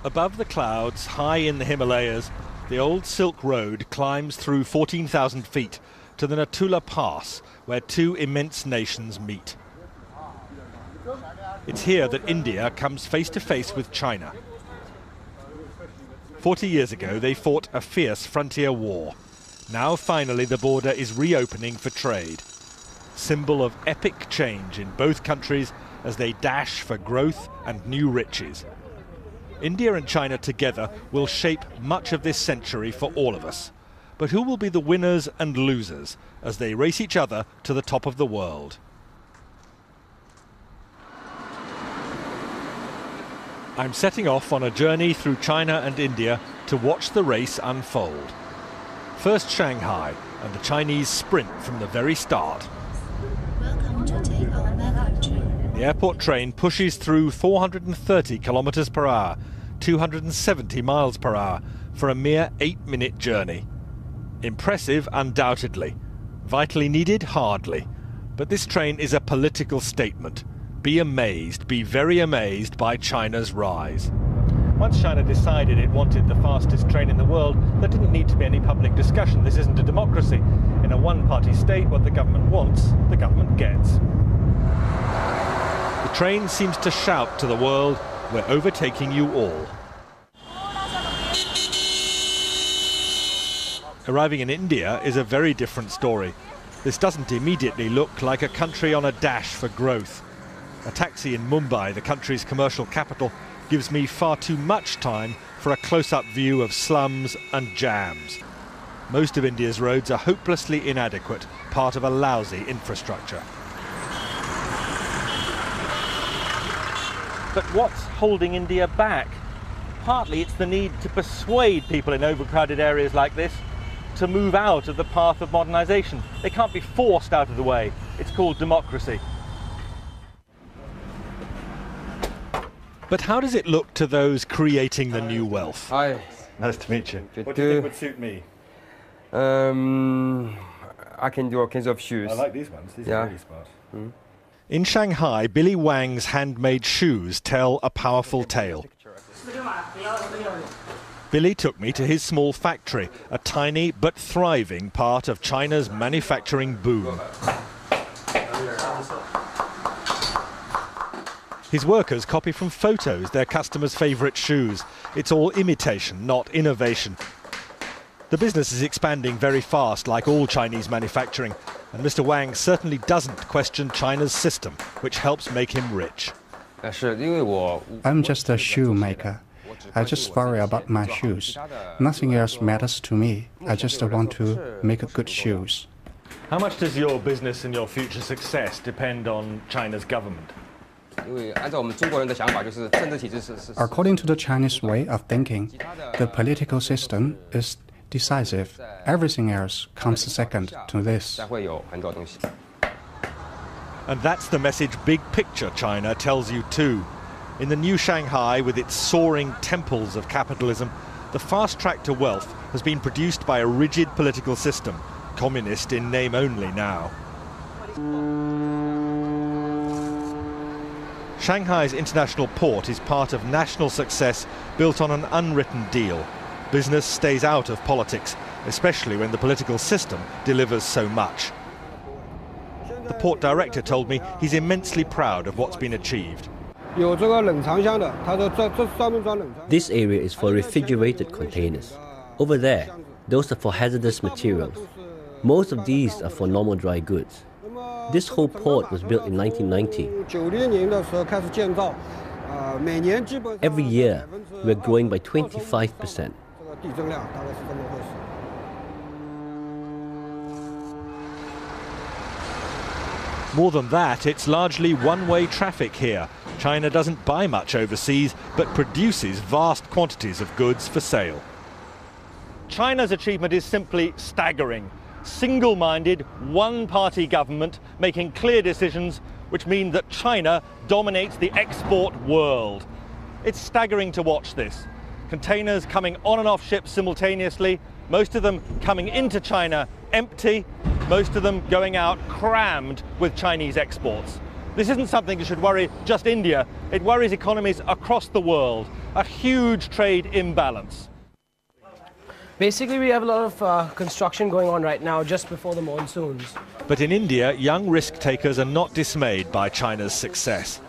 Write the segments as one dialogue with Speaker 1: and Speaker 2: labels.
Speaker 1: Above the clouds, high in the Himalayas, the old Silk Road climbs through 14,000 feet to the Natula Pass, where two immense nations meet. It's here that India comes face to face with China. 40 years ago, they fought a fierce frontier war. Now, finally, the border is reopening for trade. Symbol of epic change in both countries as they dash for growth and new riches. India and China together will shape much of this century for all of us. But who will be the winners and losers as they race each other to the top of the world? I'm setting off on a journey through China and India to watch the race unfold. First Shanghai, and the Chinese sprint from the very start.
Speaker 2: Welcome to Takeoff Manufacturing.
Speaker 1: The airport train pushes through 430 kilometers per hour, 270 miles per hour, for a mere 8-minute journey. Impressive, undoubtedly. Vitally needed, hardly. But this train is a political statement. Be amazed, be very amazed by China's rise. Once China decided it wanted the fastest train in the world, there didn't need to be any public discussion. This isn't a democracy. In a one-party state, what the government wants, the government gets. The train seems to shout to the world, "We're overtaking you all." Arriving in India is a very different story. This doesn't immediately look like a country on a dash for growth. A taxi in Mumbai, the country's commercial capital, gives me far too much time for a close-up view of slums and jams. Most of India's roads are hopelessly inadequate, part of a lousy infrastructure. But what's holding India back? Partly it's the need to persuade people in overcrowded areas like this to move out of the path of modernisation. They can't be forced out of the way. It's called democracy. But how does it look to those creating the new wealth?
Speaker 3: Hi.
Speaker 1: Nice to meet you.
Speaker 3: What do you think
Speaker 1: would suit me?
Speaker 3: I can do all kinds of shoes.
Speaker 1: I like these ones. These are really smart.
Speaker 3: Mm.
Speaker 1: In Shanghai, Billy Wang's handmade shoes tell a powerful tale. Billy took me to his small factory, a tiny but thriving part of China's manufacturing boom. His workers copy from photos their customers' favourite shoes. It's all imitation, not innovation. The business is expanding very fast, like all Chinese manufacturing, and Mr. Wang certainly doesn't question China's system, which helps make him rich.
Speaker 4: I'm just a shoemaker. I just worry about my shoes. Nothing else matters to me. I just want to make good shoes.
Speaker 1: How much does your business and your future success depend on China's government?
Speaker 4: According to the Chinese way of thinking, the political system is decisive. Everything else comes second to this.
Speaker 1: And that's the message big picture China tells you too. In the new Shanghai, with its soaring temples of capitalism, the fast track to wealth has been produced by a rigid political system, communist in name only now. Shanghai's international port is part of national success built on an unwritten deal. Business stays out of politics, especially when the political system delivers so much. The port director told me he's immensely proud of what's been achieved.
Speaker 5: This area is for refrigerated containers. Over there, those are for hazardous materials. Most of these are for normal dry goods. This whole port was built in 1990. Every year, we're growing by 25%.
Speaker 1: More than that, it's largely one-way traffic here. China doesn't buy much overseas, but produces vast quantities of goods for sale. China's achievement is simply staggering. Single-minded, one-party government making clear decisions which mean that China dominates the export world. It's staggering to watch this. Containers coming on and off ships simultaneously, most of them coming into China empty, most of them going out crammed with Chinese exports. This isn't something that should worry just India. It worries economies across the world. A huge trade imbalance.
Speaker 6: Basically, we have a lot of construction going on right now just before the monsoons.
Speaker 1: But in India, young risk-takers are not dismayed by China's success.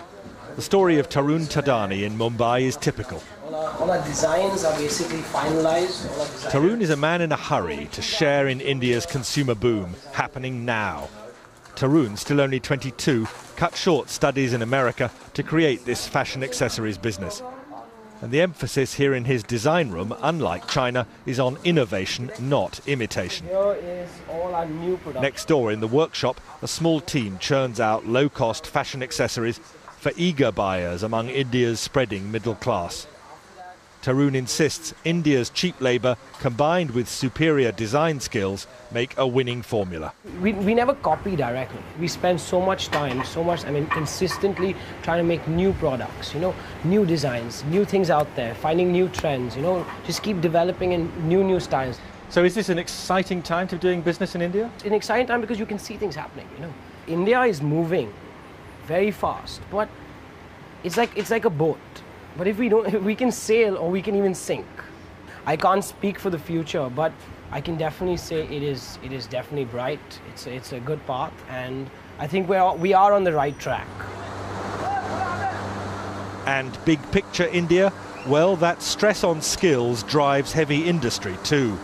Speaker 1: The story of Tarun Tadani in Mumbai is typical.
Speaker 6: All our designs are basically finalized.
Speaker 1: Tarun is a man in a hurry to share in India's consumer boom, happening now. Tarun, still only 22, cut short studies in America to create this fashion accessories business. And the emphasis here in his design room, unlike China, is on innovation, not imitation.
Speaker 6: Here is all our new production.
Speaker 1: Next door in the workshop, a small team churns out low-cost fashion accessories for eager buyers among India's spreading middle class. Tarun insists India's cheap labour, combined with superior design skills, make a winning formula.
Speaker 6: We never copy directly. We spend so much time, consistently trying to make new products, new designs, new things out there, finding new trends, just keep developing in new styles.
Speaker 1: So is this an exciting time to be doing business in India?
Speaker 6: It's an exciting time because you can see things happening, India is moving very fast, but it's like a boat. But if we can sail or we can even sink. I can't speak for the future, but I can definitely say it is definitely bright. It's a good path, and I think we are on the right track.
Speaker 1: And big picture India? Well, that stress on skills drives heavy industry too.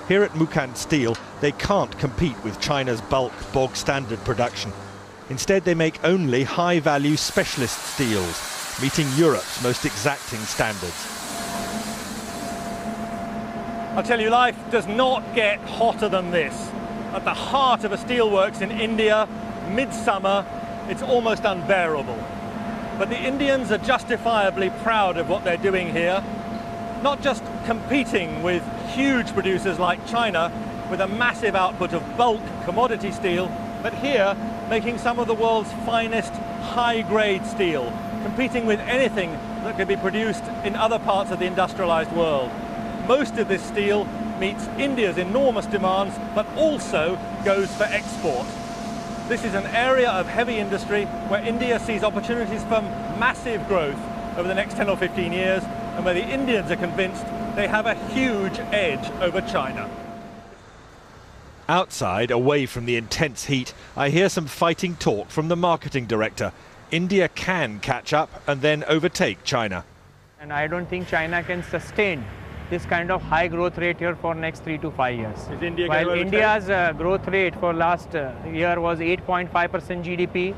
Speaker 1: Here at Mukand Steel, they can't compete with China's bulk bog standard production. Instead, they make only high-value specialist steels, meeting Europe's most exacting standards. I'll tell you, life does not get hotter than this. At the heart of a steelworks in India, midsummer, it's almost unbearable. But the Indians are justifiably proud of what they're doing here, not just competing with huge producers like China with a massive output of bulk commodity steel, but here making some of the world's finest high-grade steel, competing with anything that can be produced in other parts of the industrialized world. Most of this steel meets India's enormous demands, but also goes for export. This is an area of heavy industry where India sees opportunities for massive growth over the next 10 or 15 years, and where the Indians are convinced they have a huge edge over China. Outside, away from the intense heat, I hear some fighting talk from the marketing director. India can catch up and then overtake China.
Speaker 7: And I don't think China can sustain this kind of high growth rate here for next 3 to 5 years.
Speaker 1: Is India
Speaker 7: While India's growth rate for last year was 8.5% GDP,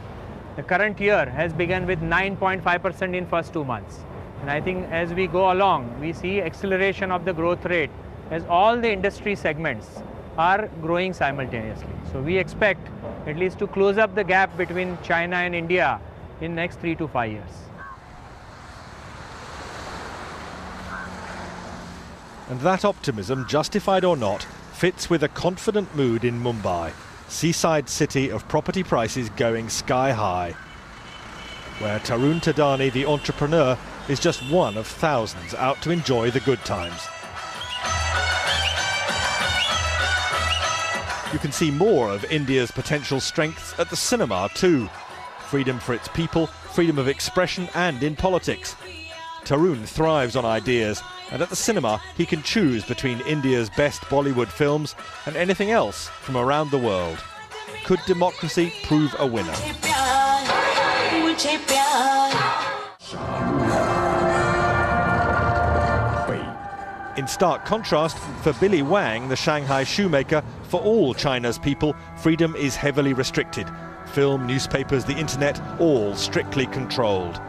Speaker 7: the current year has begun with 9.5% in first 2 months. And I think as we go along, we see acceleration of the growth rate as all the industry segments are growing simultaneously. So we expect at least to close up the gap between China and India in next 3 to 5 years.
Speaker 1: And that optimism, justified or not, fits with a confident mood in Mumbai, seaside city of property prices going sky high, where Tarun Tadani, the entrepreneur, is just one of thousands out to enjoy the good times. You can see more of India's potential strengths at the cinema too. Freedom for its people, freedom of expression, and in politics. Tarun thrives on ideas, and at the cinema he can choose between India's best Bollywood films and anything else from around the world. Could democracy prove a winner? In stark contrast, for Billy Wang, the Shanghai shoemaker, for all China's people, freedom is heavily restricted. Film, newspapers, the internet, all strictly controlled.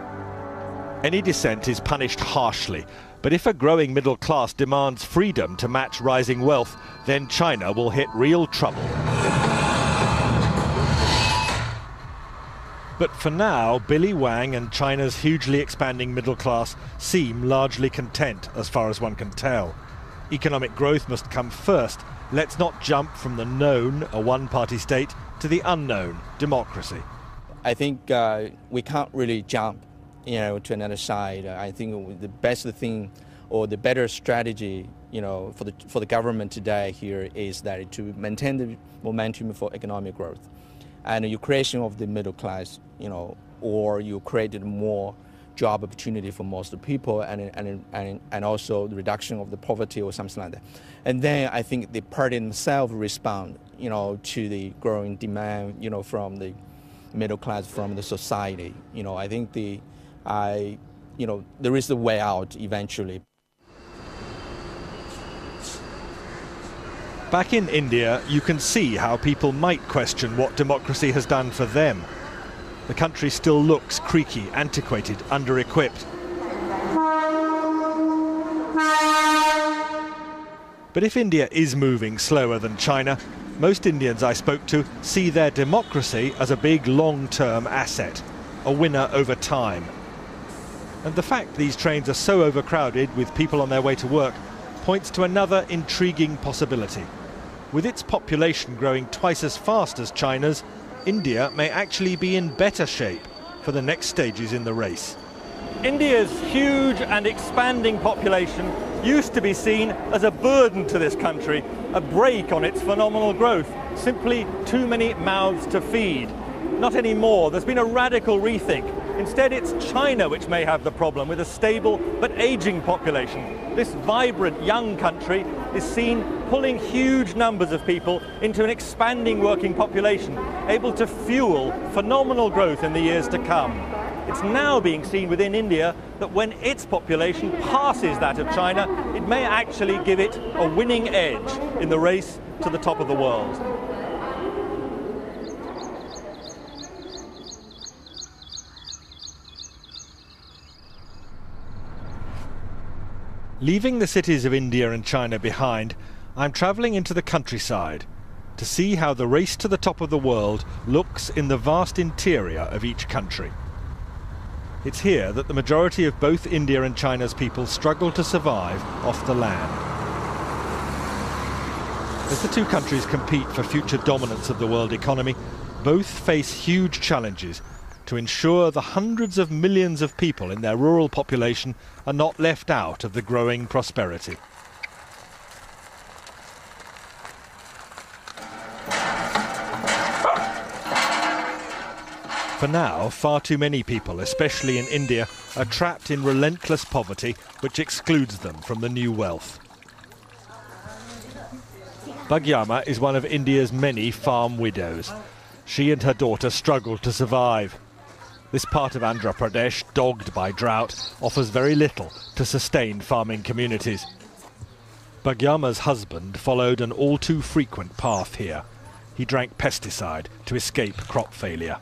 Speaker 1: Any dissent is punished harshly, but if a growing middle class demands freedom to match rising wealth, then China will hit real trouble. But for now, Billy Wang and China's hugely expanding middle class seem largely content, as far as one can tell. Economic growth must come first. Let's not jump from the known, a one-party state, to the unknown, democracy.
Speaker 8: I think we can't really jump, to another side. I think the best thing or the better strategy, for the government today here is that to maintain the momentum for economic growth. and your creation of the middle class, or you created more job opportunity for most of the people, and also the reduction of the poverty or something like that. And then I think the party themselves respond, to the growing demand, from the middle class, from the society. I think there is a way out eventually.
Speaker 1: Back in India, you can see how people might question what democracy has done for them. The country still looks creaky, antiquated, under-equipped. But if India is moving slower than China, most Indians I spoke to see their democracy as a big long-term asset, a winner over time. And the fact these trains are so overcrowded with people on their way to work points to another intriguing possibility. With its population growing twice as fast as China's, India may actually be in better shape for the next stages in the race. India's huge and expanding population used to be seen as a burden to this country, a brake on its phenomenal growth, simply too many mouths to feed. Not anymore. There's been a radical rethink. Instead, it's China which may have the problem with a stable but aging population. This vibrant young country is seen pulling huge numbers of people into an expanding working population, able to fuel phenomenal growth in the years to come. It's now being seen within India that when its population passes that of China, it may actually give it a winning edge in the race to the top of the world. Leaving the cities of India and China behind, I'm travelling into the countryside to see how the race to the top of the world looks in the vast interior of each country. It's here that the majority of both India and China's people struggle to survive off the land. As the two countries compete for future dominance of the world economy, both face huge challenges to ensure the hundreds of millions of people in their rural population are not left out of the growing prosperity. For now, far too many people, especially in India, are trapped in relentless poverty which excludes them from the new wealth. Bhagyama is one of India's many farm widows. She and her daughter struggle to survive. This part of Andhra Pradesh, dogged by drought, offers very little to sustain farming communities. Bhagyama's husband followed an all too frequent path here. He drank pesticide to escape crop failure.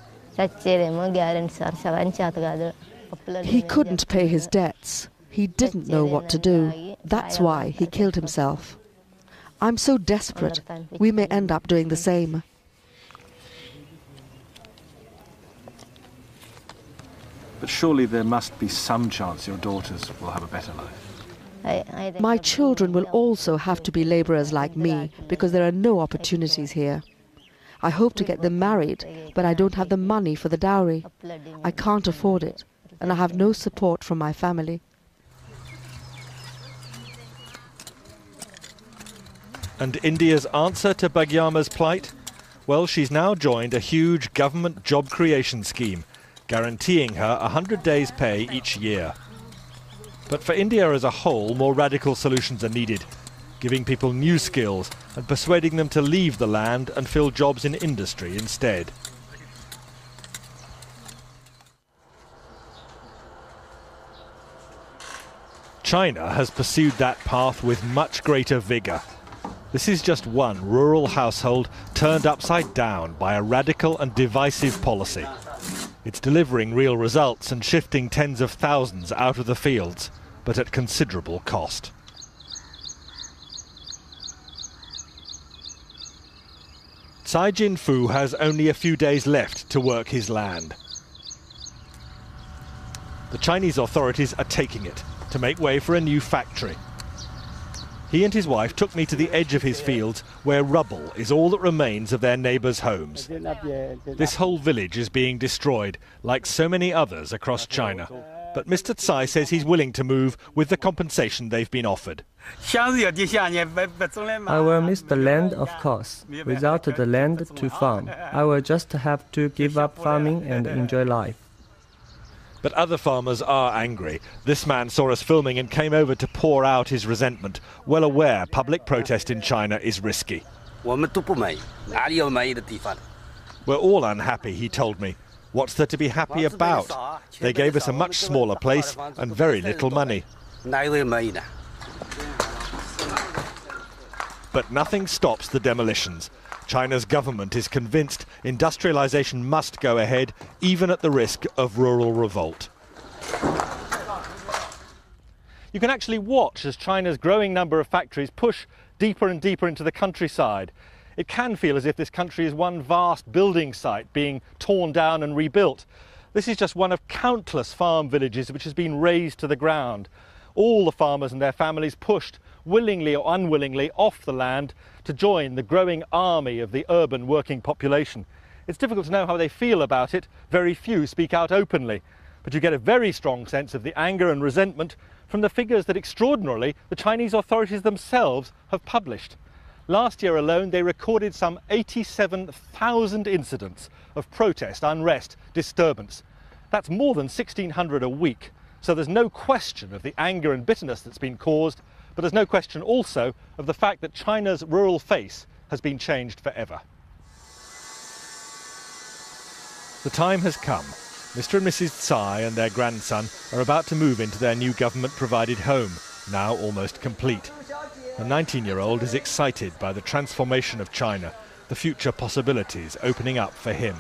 Speaker 9: He couldn't pay his debts. He didn't know what to do. That's why he killed himself. I'm so desperate. We may end up doing the same.
Speaker 1: But surely there must be some chance your daughters will have a better life.
Speaker 9: My children will also have to be labourers like me because there are no opportunities here. I hope to get them married, but I don't have the money for the dowry. I can't afford it, and I have no support from my family.
Speaker 1: And India's answer to Bhagyama's plight? Well, she's now joined a huge government job creation scheme, guaranteeing her 100 days' pay each year. But for India as a whole, more radical solutions are needed, giving people new skills and persuading them to leave the land and fill jobs in industry instead. China has pursued that path with much greater vigour. This is just one rural household turned upside down by a radical and divisive policy. It's delivering real results and shifting tens of thousands out of the fields, but at considerable cost. Tsai Jin-fu has only a few days left to work his land. The Chinese authorities are taking it to make way for a new factory. He and his wife took me to the edge of his fields where rubble is all that remains of their neighbours' homes. This whole village is being destroyed, like so many others across China. But Mr. Tsai says he's willing to move with the compensation they've been offered.
Speaker 10: I will miss the land, of course. Without the land to farm, I will just have to give up farming and enjoy life.
Speaker 1: But other farmers are angry. This man saw us filming and came over to pour out his resentment, well aware public protest in China is risky.
Speaker 11: We're
Speaker 1: all unhappy, he told me. What's there to be happy about? They gave us a much smaller place and very little money. But nothing stops the demolitions. China's government is convinced industrialization must go ahead, even at the risk of rural revolt. You can actually watch as China's growing number of factories push deeper and deeper into the countryside. It can feel as if this country is one vast building site being torn down and rebuilt. This is just one of countless farm villages which has been razed to the ground. All the farmers and their families pushed, willingly or unwillingly, off the land to join the growing army of the urban working population. It's difficult to know how they feel about it. Very few speak out openly. But you get a very strong sense of the anger and resentment from the figures that, extraordinarily, the Chinese authorities themselves have published. Last year alone, they recorded some 87,000 incidents of protest, unrest, disturbance. That's more than 1,600 a week. So there's no question of the anger and bitterness that's been caused, but there's no question also of the fact that China's rural face has been changed forever. The time has come. Mr. and Mrs. Tsai and their grandson are about to move into their new government-provided home, now almost complete. The 19-year-old is excited by the transformation of China, the future possibilities opening up for him.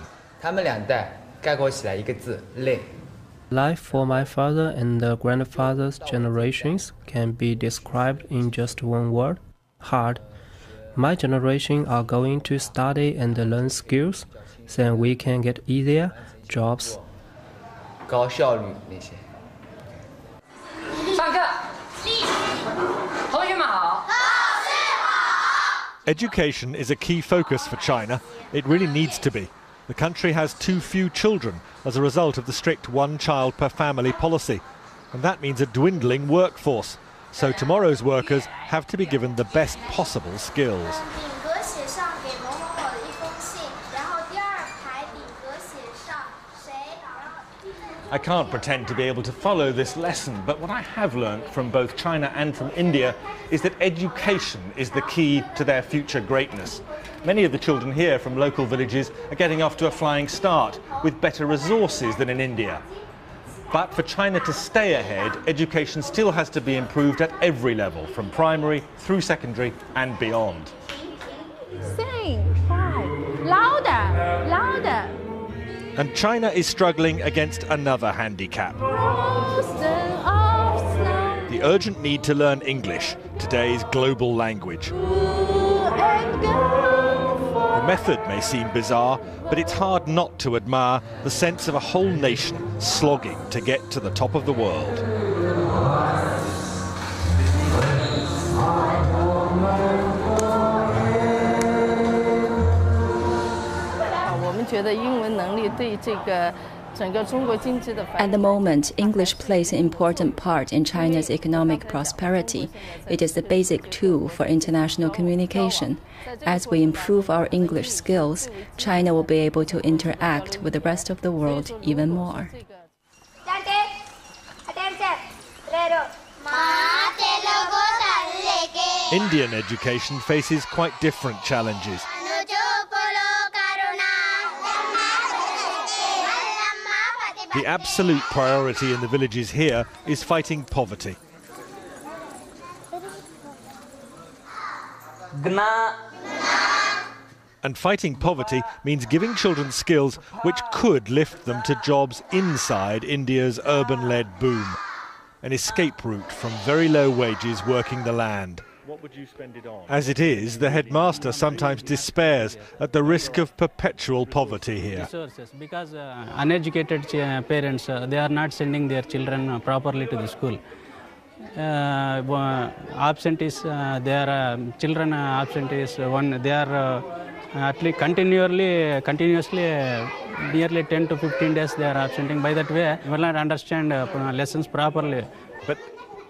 Speaker 10: Life for my father and the grandfather's generations can be described in just one word: hard. My generation are going to study and learn skills, then we can get easier jobs.
Speaker 1: Education is a key focus for China. It really needs to be. The country has too few children as a result of the strict one-child-per-family policy. And that means a dwindling workforce. So tomorrow's workers have to be given the best possible skills. I can't pretend to be able to follow this lesson, but what I have learnt from both China and from India is that education is the key to their future greatness. Many of the children here from local villages are getting off to a flying start with better resources than in India. But for China to stay ahead, education still has to be improved at every level, from primary through secondary and beyond.
Speaker 12: Sing, cry, louder, louder.
Speaker 1: And China is struggling against another handicap: the urgent need to learn English, today's global language. The method may seem bizarre, but it's hard not to admire the sense of a whole nation slogging to get to the top of the world.
Speaker 13: At the moment, English plays an important part in China's economic prosperity. It is the basic tool for international communication. As we improve our English skills, China will be able to interact with the rest of the world even more.
Speaker 1: Indian education faces quite different challenges. The absolute priority in the villages here is fighting poverty. And fighting poverty means giving children skills which could lift them to jobs inside India's urban-led boom. An escape route from very low wages working the land. What would you spend it on? As it is, the headmaster sometimes despairs at the risk of perpetual poverty here.
Speaker 14: Because uneducated parents, they are not sending their children properly to the school. Absentees, their children absentees, they are At least continuously, nearly 10 to 15 days they are absenting. By that way, they will not understand lessons properly.
Speaker 1: But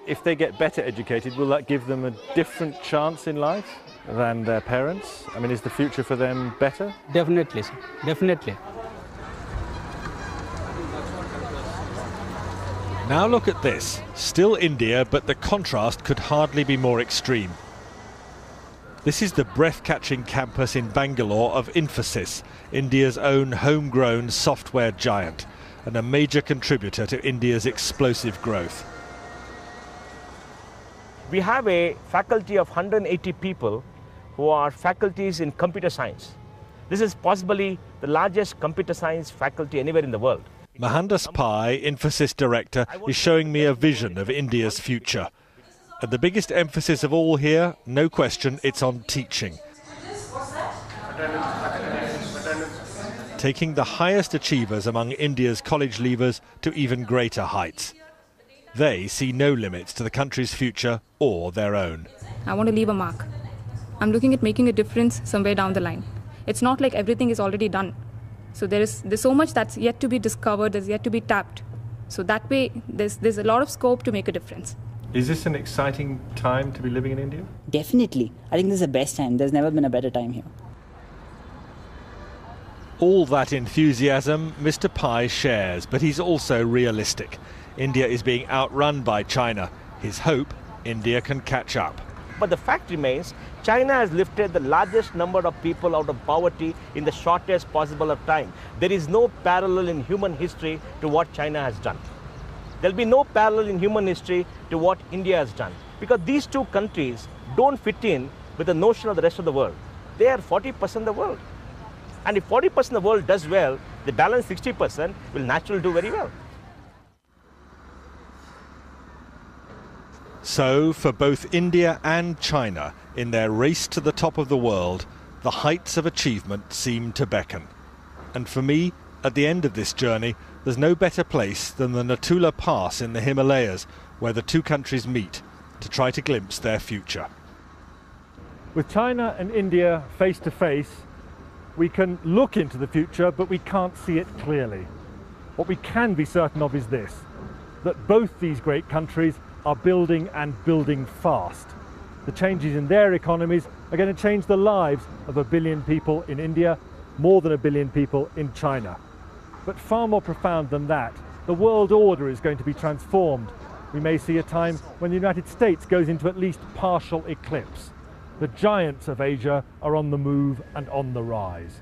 Speaker 1: if they get better educated, will that give them a different chance in life than their parents? I mean, is the future for them better?
Speaker 14: Definitely, sir. Definitely.
Speaker 1: Now look at this. Still India, but the contrast could hardly be more extreme. This is the breath-catching campus in Bangalore of Infosys, India's own homegrown software giant, and a major contributor to India's explosive growth.
Speaker 6: We have a faculty of 180 people who are faculties in computer science. This is possibly the largest computer science faculty anywhere in the world.
Speaker 1: Mohandas Pai, Infosys director, is showing me a vision of India's future. And the biggest emphasis of all here, no question, it's on teaching. Taking the highest achievers among India's college leavers to even greater heights. They see no limits to the country's future or their own.
Speaker 11: I want to leave a mark. I'm looking at making a difference somewhere down the line. It's not like everything is already done. So there's so much that's yet to be discovered, that's yet to be tapped. So that way, there's a lot of scope to make a difference.
Speaker 1: Is this an exciting time to be living in India?
Speaker 15: Definitely. I think this is the best time. There's never been a better time here.
Speaker 1: All that enthusiasm Mr. Pai shares, but he's also realistic. India is being outrun by China. His hope, India can catch up.
Speaker 6: But the fact remains, China has lifted the largest number of people out of poverty in the shortest possible of time. There is no parallel in human history to what China has done. There will be no parallel in human history to what India has done. Because these two countries don't fit in with the notion of the rest of the world. They are 40% of the world. And if 40% of the world does well, the balance 60% will naturally do very well.
Speaker 1: So, for both India and China, in their race to the top of the world, the heights of achievement seem to beckon. And for me, at the end of this journey, there's no better place than the Natula Pass in the Himalayas, where the two countries meet to try to glimpse their future. With China and India face to face, we can look into the future, but we can't see it clearly. What we can be certain of is this, that both these great countries are building and building fast. The changes in their economies are going to change the lives of 1 billion people in India, more than 1 billion people in China. But far more profound than that, the world order is going to be transformed. We may see a time when the United States goes into at least partial eclipse. The giants of Asia are on the move and on the rise.